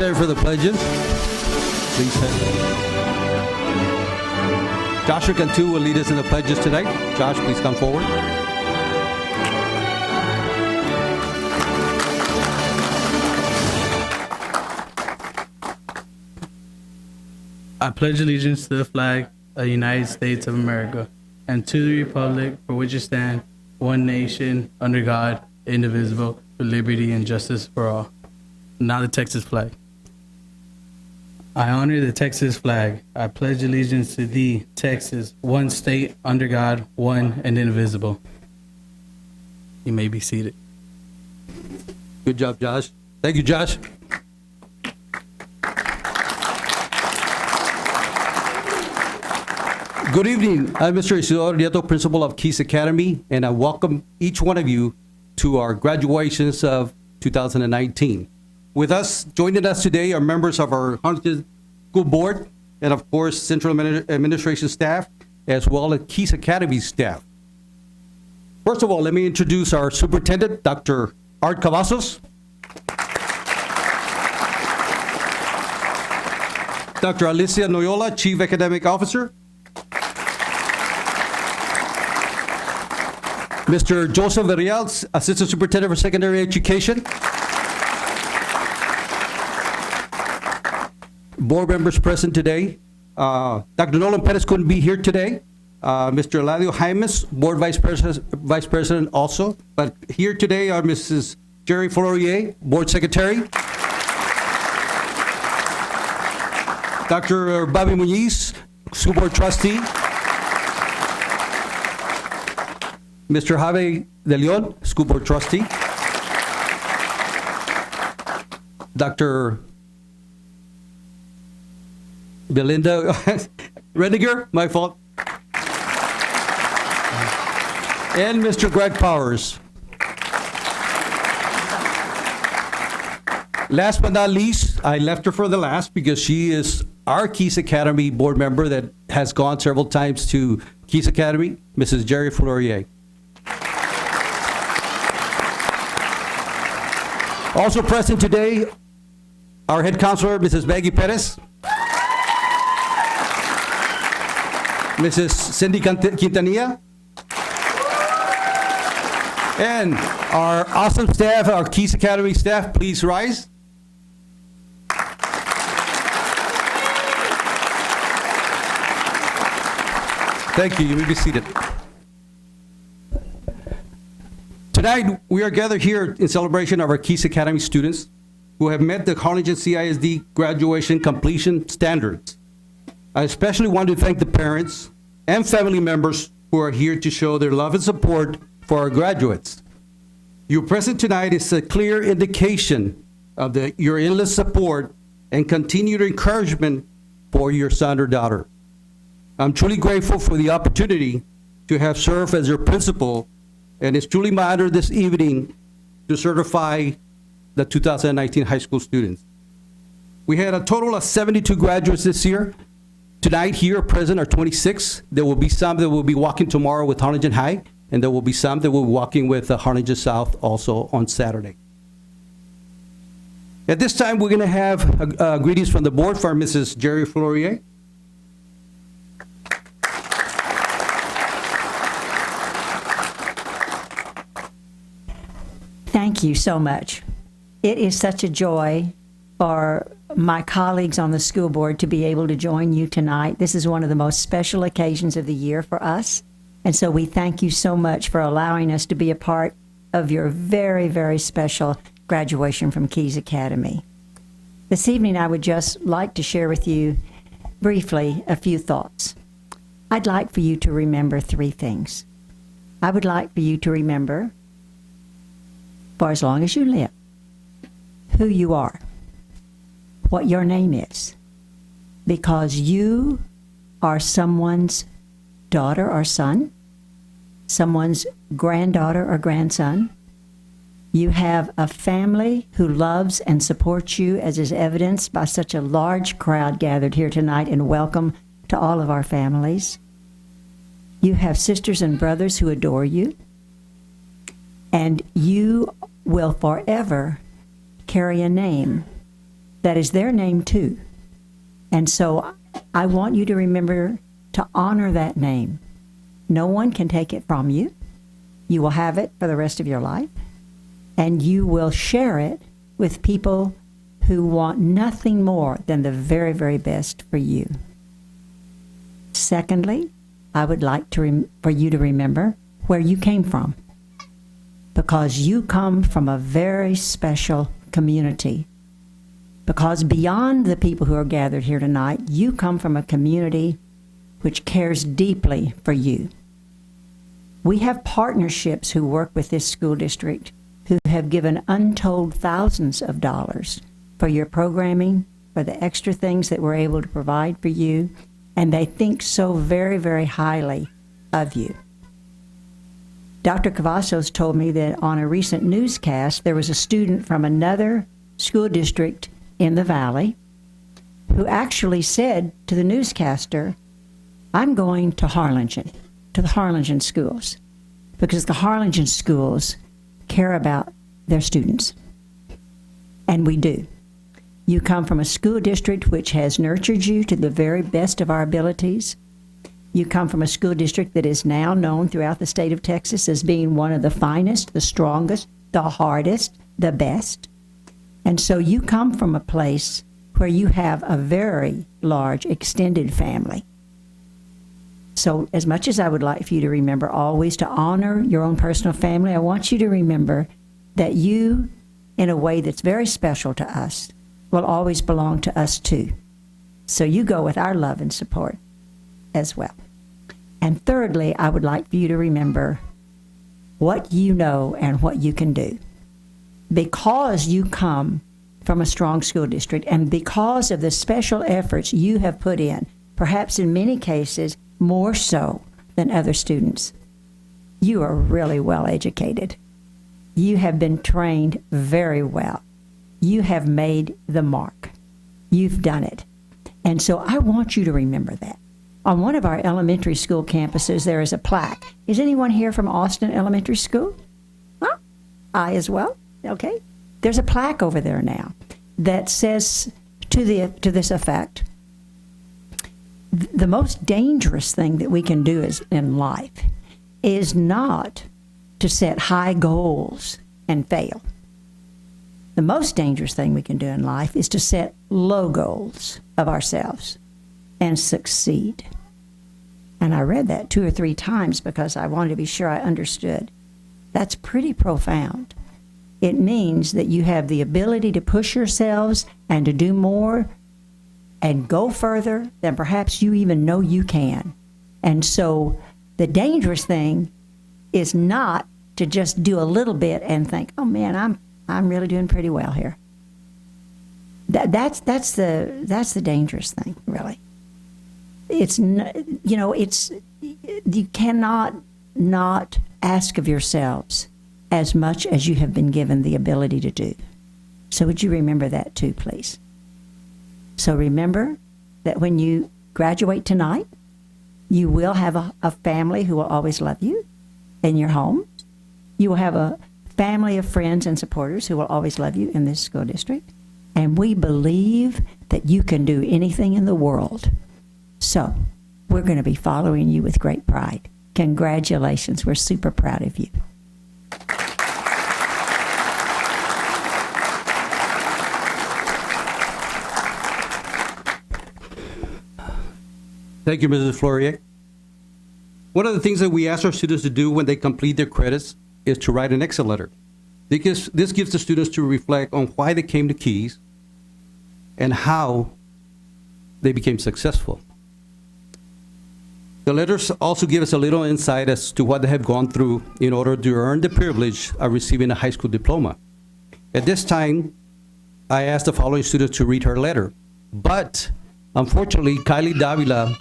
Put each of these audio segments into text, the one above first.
stand for the pledges. Please stand. Joshua Cantu will lead us in the pledges tonight. Josh, please come forward. I pledge allegiance to the flag of the United States of America and to the republic for which it stands, one nation, under God, indivisible, with liberty and justice for all. Now the Texas flag. I honor the Texas flag. I pledge allegiance to thee, Texas, one state, under God, one and indivisible. You may be seated. Good job, Josh. Thank you, Josh. Good evening. I'm Mr. Isidoro Nieto, principal of Keys Academy, and I welcome each one of you to our graduations of 2019. With us, joining us today are members of our Huntington School Board and, of course, Central Administration staff, as well as Keys Academy staff. First of all, let me introduce our superintendent, Dr. Art Cavazos. Dr. Alicia Noyola, Chief Academic Officer. Mr. Joseph Verial, Assistant Superintendent for Secondary Education. Board members present today. Dr. Nolan Perez couldn't be here today. Mr. Eladio Jaimes, Board Vice President also. But here today are Mrs. Jerry Florier, Board Secretary. Dr. Bobby Muñiz, School Board Trustee. Mr. Javi De Leon, School Board Trustee. Dr. Belinda Rediger, my fault. And Mr. Greg Powers. Last but not least, I left her for the last because she is our Keys Academy board member that has gone several times to Keys Academy, Mrs. Jerry Florier. Also present today, our head counselor, Mrs. Maggie Perez. Mrs. Cindy Quintanilla. And our awesome staff, our Keys Academy staff, please rise. Thank you. You may be seated. Tonight, we are gathered here in celebration of our Keys Academy students who have met the Harlingen CISD graduation completion standards. I especially want to thank the parents and family members who are here to show their love and support for our graduates. Your presence tonight is a clear indication of your endless support and continued encouragement for your son or daughter. I'm truly grateful for the opportunity to have served as your principal, and it's truly my honor this evening to certify the 2019 high school students. We had a total of 72 graduates this year. Tonight here present are 26. There will be some that will be walking tomorrow with Harlingen High, and there will be some that will be walking with Harlingen South also on Saturday. At this time, we're going to have greetings from the board for Mrs. Jerry Florier. Thank you so much. It is such a joy for my colleagues on the school board to be able to join you tonight. This is one of the most special occasions of the year for us. And so we thank you so much for allowing us to be a part of your very, very special graduation from Keys Academy. This evening, I would just like to share with you briefly a few thoughts. I'd like for you to remember three things. I would like for you to remember, for as long as you live, who you are, what your name is, because you are someone's daughter or son, someone's granddaughter or grandson. You have a family who loves and supports you, as is evidenced by such a large crowd gathered here tonight, and welcome to all of our families. You have sisters and brothers who adore you, and you will forever carry a name that is their name too. And so I want you to remember to honor that name. No one can take it from you. You will have it for the rest of your life, and you will share it with people who want nothing more than the very, very best for you. Secondly, I would like for you to remember where you came from, because you come from a very special community. Because beyond the people who are gathered here tonight, you come from a community which cares deeply for you. We have partnerships who work with this school district who have given untold thousands of dollars for your programming, for the extra things that we're able to provide for you, and they think so very, very highly of you. Dr. Cavazos told me that on a recent newscast, there was a student from another school district in the Valley who actually said to the newscaster, I'm going to Harlingen, to the Harlingen schools, because the Harlingen schools care about their students. And we do. You come from a school district which has nurtured you to the very best of our abilities. You come from a school district that is now known throughout the state of Texas as being one of the finest, the strongest, the hardest, the best. And so you come from a place where you have a very large extended family. So as much as I would like for you to remember always to honor your own personal family, I want you to remember that you, in a way that's very special to us, will always belong to us too. So you go with our love and support as well. And thirdly, I would like for you to remember what you know and what you can do. Because you come from a strong school district and because of the special efforts you have put in, perhaps in many cases more so than other students, you are really well educated. You have been trained very well. You have made the mark. You've done it. And so I want you to remember that. On one of our elementary school campuses, there is a plaque. Is anyone here from Austin Elementary School? Huh? I as well? Okay. There's a plaque over there now that says to this effect, the most dangerous thing that we can do in life is not to set high goals and fail. The most dangerous thing we can do in life is to set low goals of ourselves and succeed. And I read that 2 or 3 times because I wanted to be sure I understood. That's pretty profound. It means that you have the ability to push yourselves and to do more and go further than perhaps you even know you can. And so the dangerous thing is not to just do a little bit and think, oh man, I'm really doing pretty well here. That's the dangerous thing, really. It's you cannot not ask of yourselves as much as you have been given the ability to do. So would you remember that too, please? So remember that when you graduate tonight, you will have a family who will always love you in your home. You will have a family of friends and supporters who will always love you in this school district. And we believe that you can do anything in the world. So we're going to be following you with great pride. Congratulations. We're super proud of you. Thank you, Mrs. Flourier. One of the things that we ask our students to do when they complete their credits is to write an exit letter. This gives the students to reflect on why they came to Keys and how they became successful. The letters also give us a little insight as to what they have gone through in order to earn the privilege of receiving a high school diploma. At this time, I asked the following students to read her letter, but unfortunately, Kylie Davila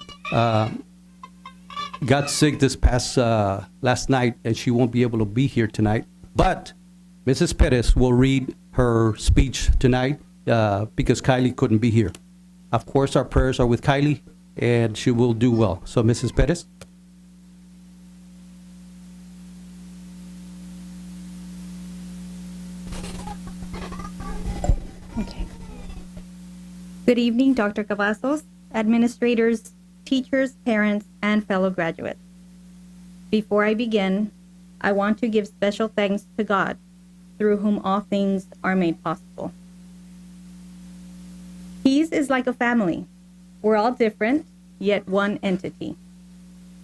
got sick this past last night, and she won't be able to be here tonight. But Mrs. Perez will read her speech tonight because Kylie couldn't be here. Of course, our prayers are with Kylie, and she will do well. So, Mrs. Perez. Okay. Good evening, Dr. Cavazos, administrators, teachers, parents, and fellow graduates. Before I begin, I want to give special thanks to God, through whom all things are made possible. Keys is like a family. We're all different, yet one entity.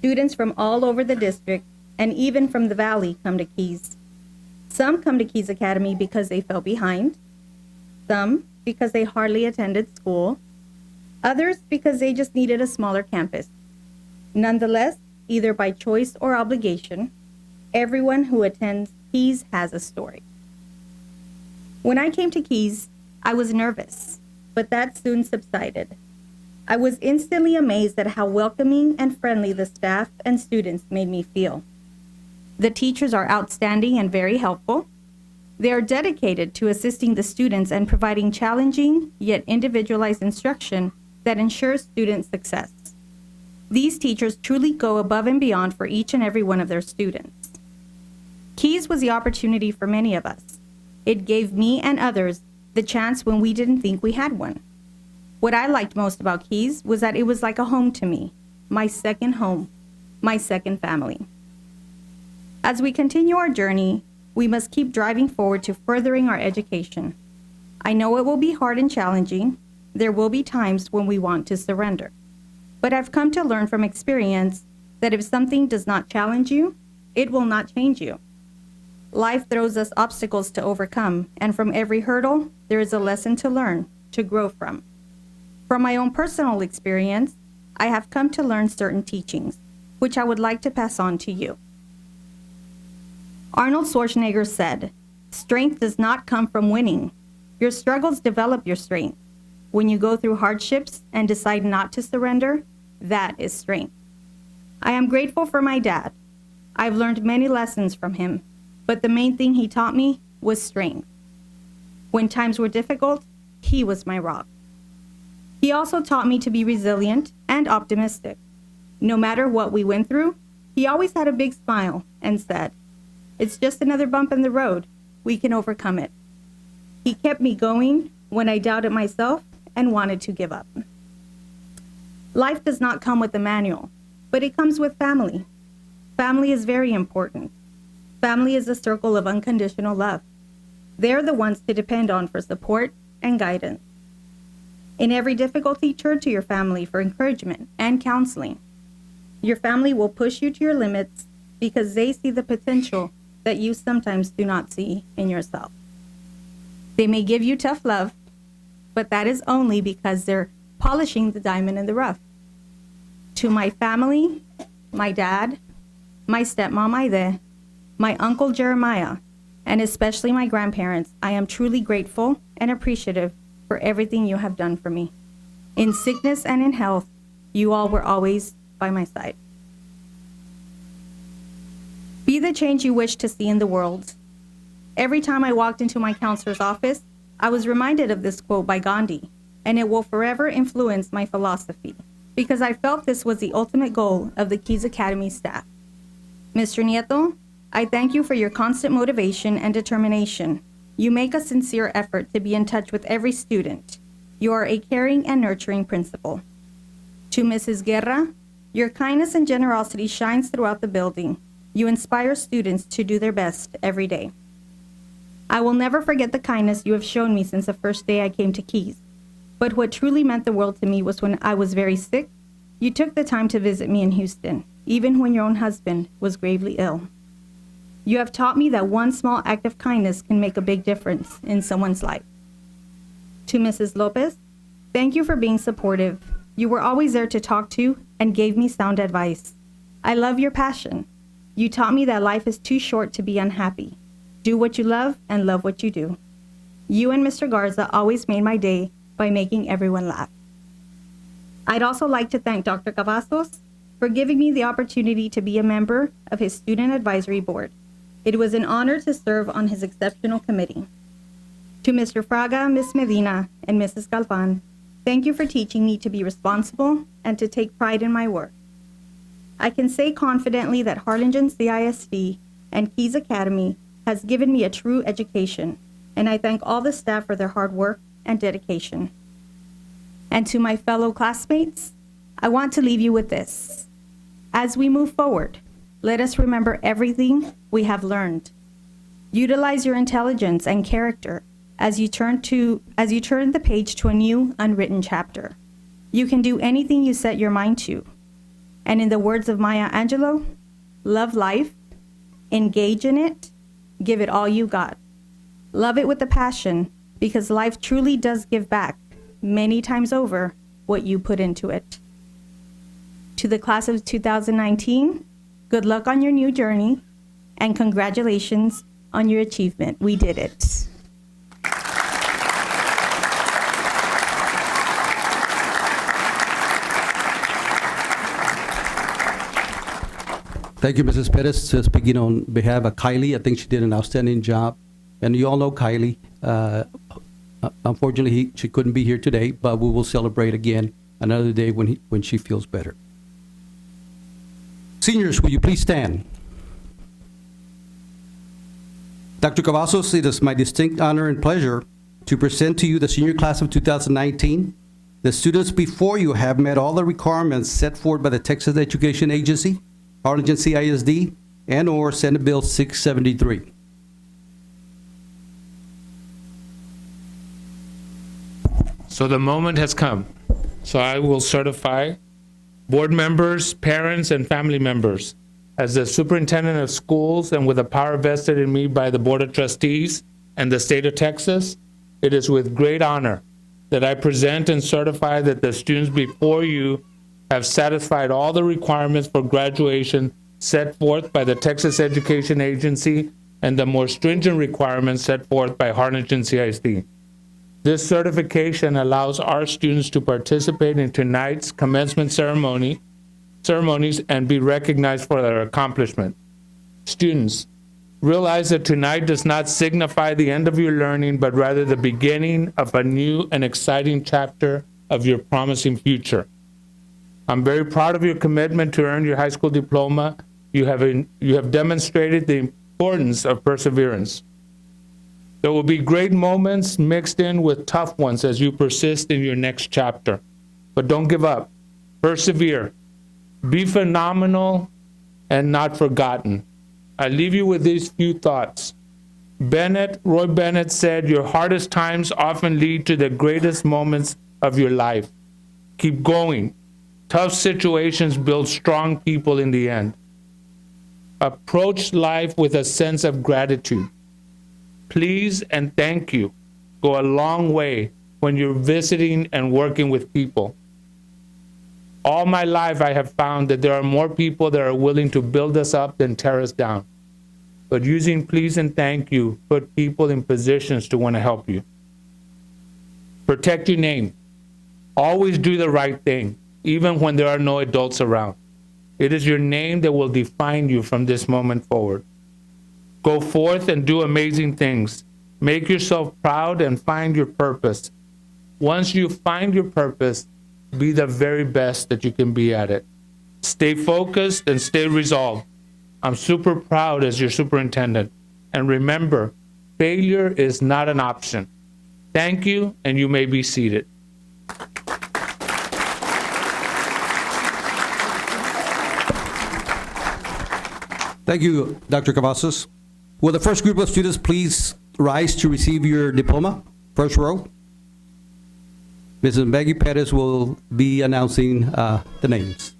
Students from all over the district and even from the valley come to Keys. Some come to Keys Academy because they fell behind, some because they hardly attended school, others because they just needed a smaller campus. Nonetheless, either by choice or obligation, everyone who attends Keys has a story. When I came to Keys, I was nervous, but that soon subsided. I was instantly amazed at how welcoming and friendly the staff and students made me feel. The teachers are outstanding and very helpful. They are dedicated to assisting the students and providing challenging yet individualized instruction that ensures student success. These teachers truly go above and beyond for each and every one of their students. Keys was the opportunity for many of us. It gave me and others the chance when we didn't think we had one. What I liked most about Keys was that it was like a home to me, my second home, my second family. As we continue our journey, we must keep driving forward to furthering our education. I know it will be hard and challenging. There will be times when we want to surrender. But I've come to learn from experience that if something does not challenge you, it will not change you. Life throws us obstacles to overcome, and from every hurdle, there is a lesson to learn, to grow from. From my own personal experience, I have come to learn certain teachings, which I would like to pass on to you. Arnold Schwarzenegger said, "Strength does not come from winning. Your struggles develop your strength. When you go through hardships and decide not to surrender, that is strength." I am grateful for my dad. I've learned many lessons from him, but the main thing he taught me was strength. When times were difficult, he was my rock. He also taught me to be resilient and optimistic. No matter what we went through, he always had a big smile and said, "It's just another bump in the road. We can overcome it." He kept me going when I doubted myself and wanted to give up. Life does not come with a manual, but it comes with family. Family is very important. Family is a circle of unconditional love. They're the ones to depend on for support and guidance. In every difficulty, turn to your family for encouragement and counseling. Your family will push you to your limits because they see the potential that you sometimes do not see in yourself. They may give you tough love, but that is only because they're polishing the diamond in the rough. To my family, my dad, my stepmom Aide, my uncle Jeremiah, and especially my grandparents, I am truly grateful and appreciative for everything you have done for me. In sickness and in health, you all were always by my side. Be the change you wish to see in the world. Every time I walked into my counselor's office, I was reminded of this quote by Gandhi, and it will forever influence my philosophy because I felt this was the ultimate goal of the Keys Academy staff. Mr. Nieto, I thank you for your constant motivation and determination. You make a sincere effort to be in touch with every student. You are a caring and nurturing principal. To Mrs. Guerra, your kindness and generosity shines throughout the building. You inspire students to do their best every day. I will never forget the kindness you have shown me since the first day I came to Keys. But what truly meant the world to me was when I was very sick, you took the time to visit me in Houston, even when your own husband was gravely ill. You have taught me that one small act of kindness can make a big difference in someone's life. To Mrs. Lopez, thank you for being supportive. You were always there to talk to and gave me sound advice. I love your passion. You taught me that life is too short to be unhappy. Do what you love and love what you do. You and Mr. Garza always made my day by making everyone laugh. I'd also like to thank Dr. Cavazos for giving me the opportunity to be a member of his Student Advisory Board. It was an honor to serve on his exceptional committee. To Mr. Fraga, Ms. Medina, and Mrs. Galvan, thank you for teaching me to be responsible and to take pride in my work. I can say confidently that Harlingen CISD and Keys Academy has given me a true education, and I thank all the staff for their hard work and dedication. And to my fellow classmates, I want to leave you with this. As we move forward, let us remember everything we have learned. Utilize your intelligence and character as you turn the page to a new unwritten chapter. You can do anything you set your mind to. And in the words of Maya Angelou, love life, engage in it, give it all you got. Love it with a passion, because life truly does give back many times over what you put into it. To the class of 2019, good luck on your new journey, and congratulations on your achievement. We did it. Thank you, Mrs. Pettis. Speaking on behalf of Kylie, I think she did an outstanding job. And you all know Kylie. Unfortunately, she couldn't be here today, but we will celebrate again another day when she feels better. Seniors, will you please stand? Dr. Cavazos, it is my distinct honor and pleasure to present to you the senior class of 2019. The students before you have met all the requirements set forth by the Texas Education Agency, Harlingen CISD, and/or Senate Bill 673. So the moment has come. So I will certify board members, parents, and family members as the superintendent of schools, and with the power vested in me by the Board of Trustees and the state of Texas. It is with great honor that I present and certify that the students before you have satisfied all the requirements for graduation set forth by the Texas Education Agency and the more stringent requirements set forth by Harlingen CISD. This certification allows our students to participate in tonight's commencement ceremonies and be recognized for their accomplishment. Students, realize that tonight does not signify the end of your learning, but rather the beginning of a new and exciting chapter of your promising future. I'm very proud of your commitment to earn your high school diploma. You have demonstrated the importance of perseverance. There will be great moments mixed in with tough ones as you persist in your next chapter. But don't give up. Persevere. Be phenomenal and not forgotten. I leave you with these few thoughts. Roy Bennett said, your hardest times often lead to the greatest moments of your life. Keep going. Tough situations build strong people in the end. Approach life with a sense of gratitude. Please and thank you go a long way when you're visiting and working with people. All my life, I have found that there are more people that are willing to build us up than tear us down. But using please and thank you put people in positions to want to help you. Protect your name. Always do the right thing, even when there are no adults around. It is your name that will define you from this moment forward. Go forth and do amazing things. Make yourself proud and find your purpose. Once you find your purpose, be the very best that you can be at it. Stay focused and stay resolved. I'm super proud as your superintendent. And remember, failure is not an option. Thank you, and you may be seated. Thank you, Dr. Cavazos. Will the first group of students please rise to receive your diploma? First row. Mrs. Maggie Pettis will be announcing the names.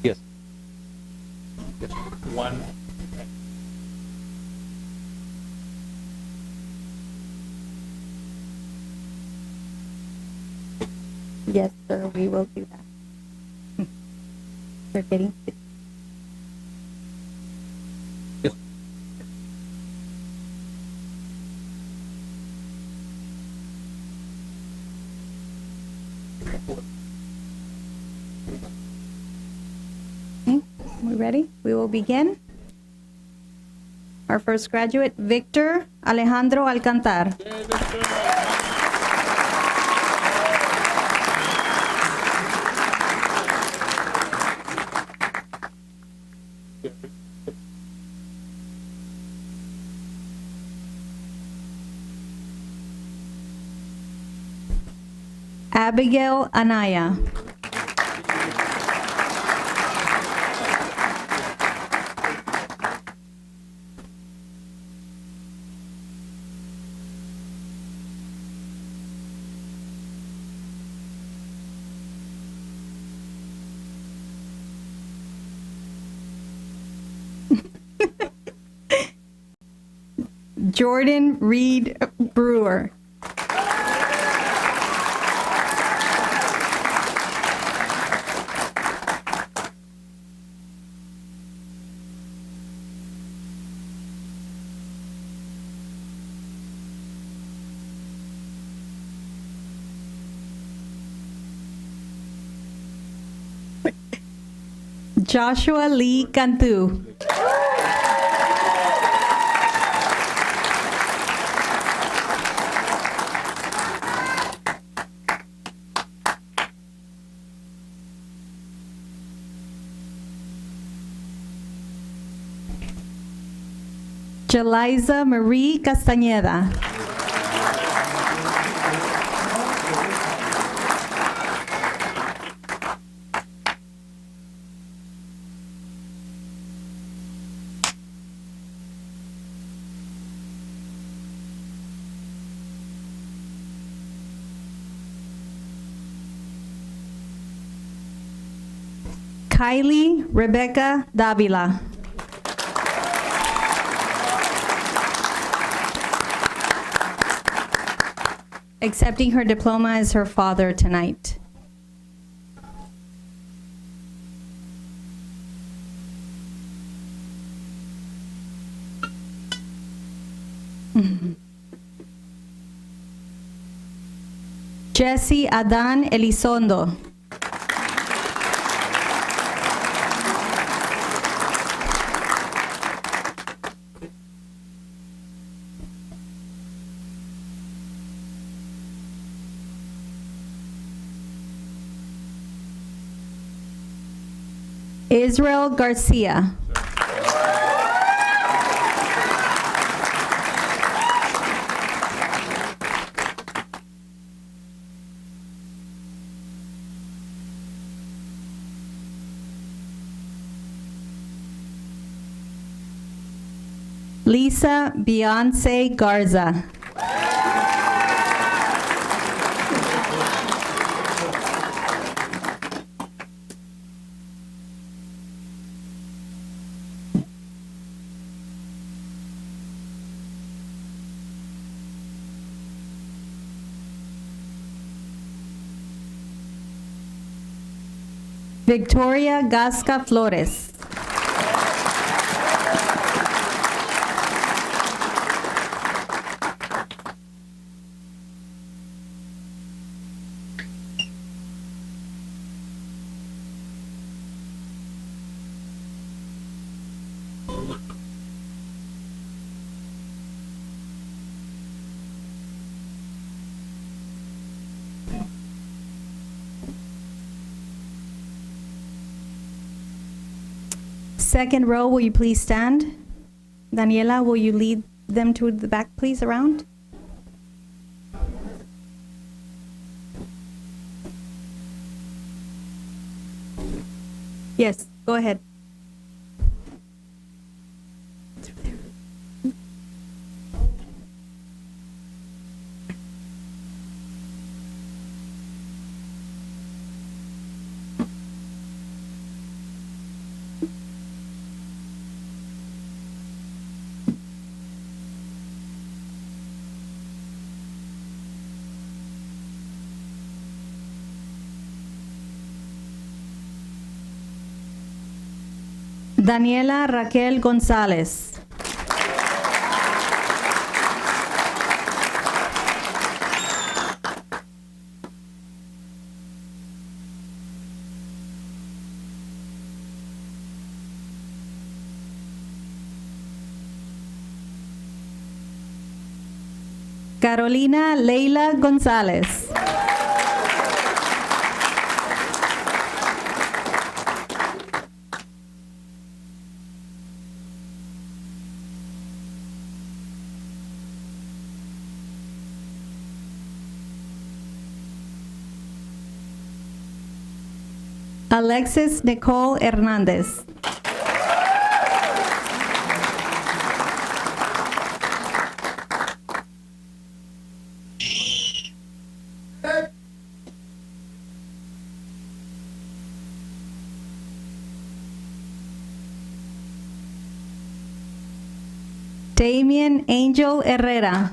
Yes. One. Yes, sir, we will do that. They're getting sick. Yes. Okay, we ready? We will begin. Our first graduate, Victor Alejandro Alcantar. Abigail Anaya. Jordan Reed Brewer. Joshua Lee Cantu. Jeliza Marie Castañeda. Kylie Rebecca Davila. Accepting her diploma as her father tonight. Jesse Adan Elizondo. Israel Garcia. Lisa Beyonce Garza. Victoria Gasca Flores. Second row, will you please stand? Daniela, will you lead them to the back, please, around? Yes, go ahead. Daniela Raquel González. Carolina Leila González. Alexis Nicole Hernandez. Damien Angel Herrera.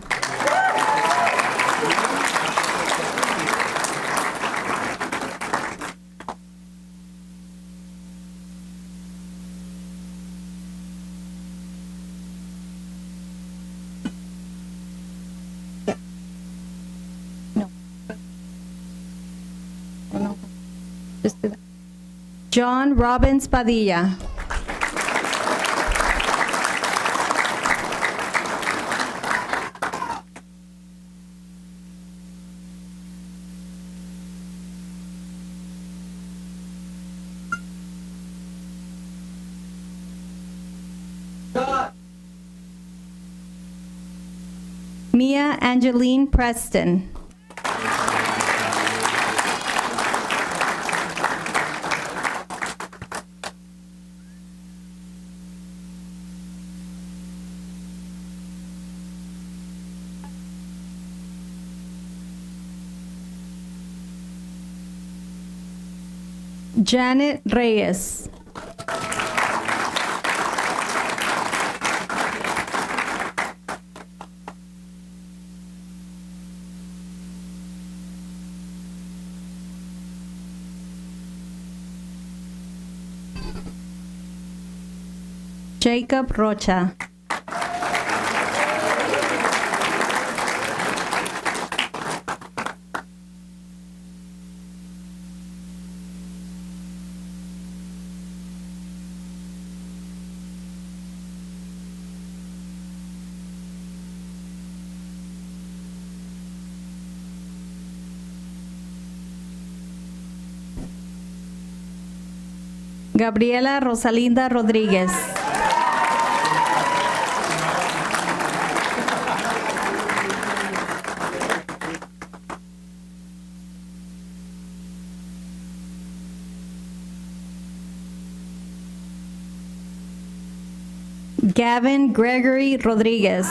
No. Just do that. John Robbins Padilla. Mia Angeline Preston. Janet Reyes. Jacob Rocha. Gabriela Rosalinda Rodríguez. Gavin Gregory Rodríguez.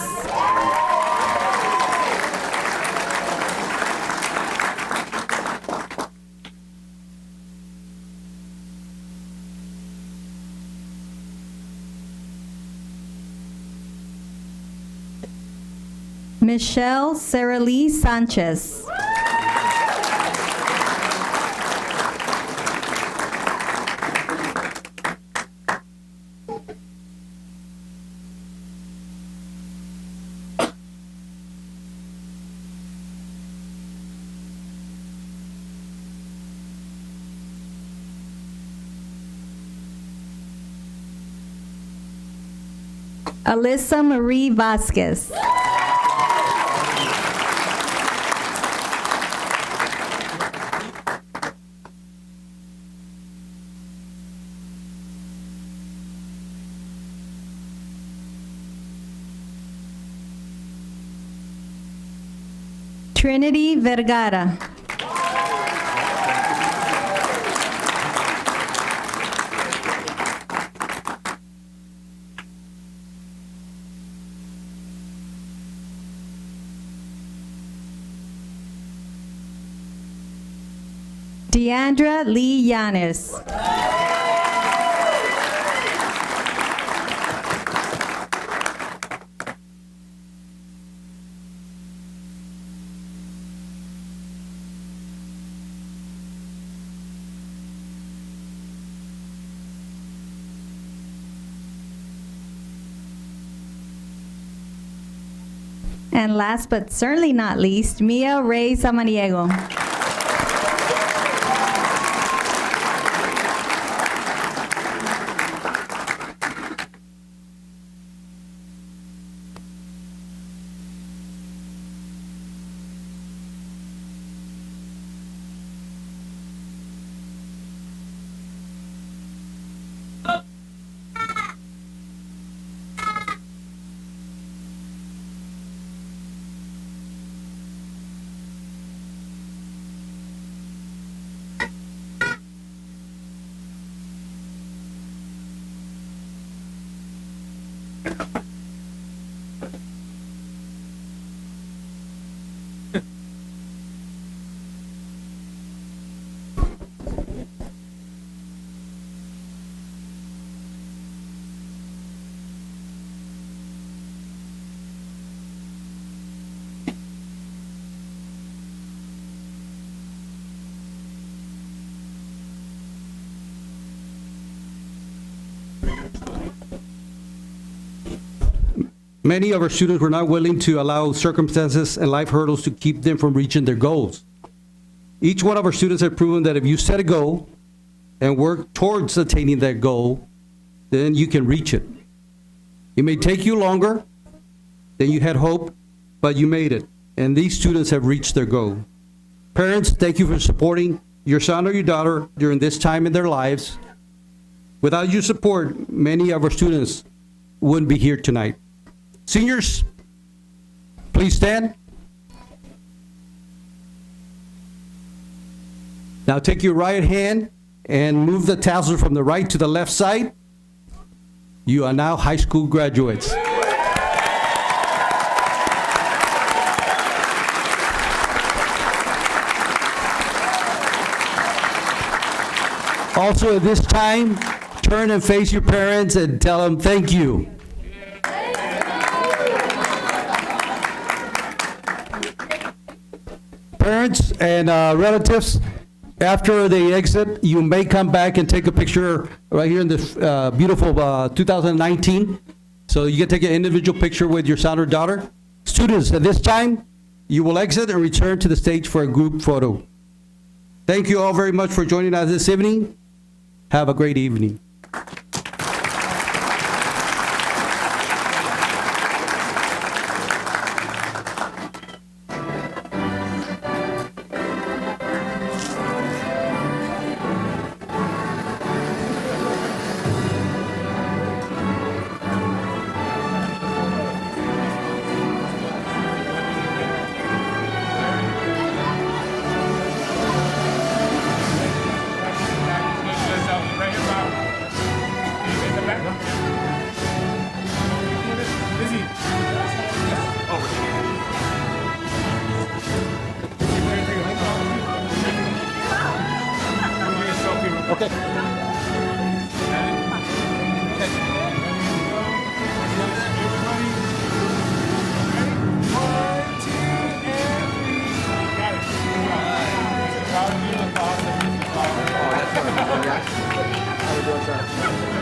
Michelle Sarah Lee Sanchez. Alyssa Marie Vasquez. Trinity Vergara. Deandra Lee Yanis. And last but certainly not least, Mia Ray Samaniego. Many of our students were not willing to allow circumstances and life hurdles to keep them from reaching their goals. Each one of our students have proven that if you set a goal and work towards attaining that goal, then you can reach it. It may take you longer than you had hoped, but you made it, and these students have reached their goal. Parents, thank you for supporting your son or your daughter during this time in their lives. Without your support, many of our students wouldn't be here tonight. Seniors, please stand. Now take your right hand and move the tassel from the right to the left side. You are now high school graduates. Also at this time, turn and face your parents and tell them thank you. Parents and relatives, after they exit, you may come back and take a picture right here in this beautiful 2019. So you can take an individual picture with your son or daughter. Students, at this time, you will exit and return to the stage for a group photo. Thank you all very much for joining us this evening. Have a great evening. Okay. How we doing, sir?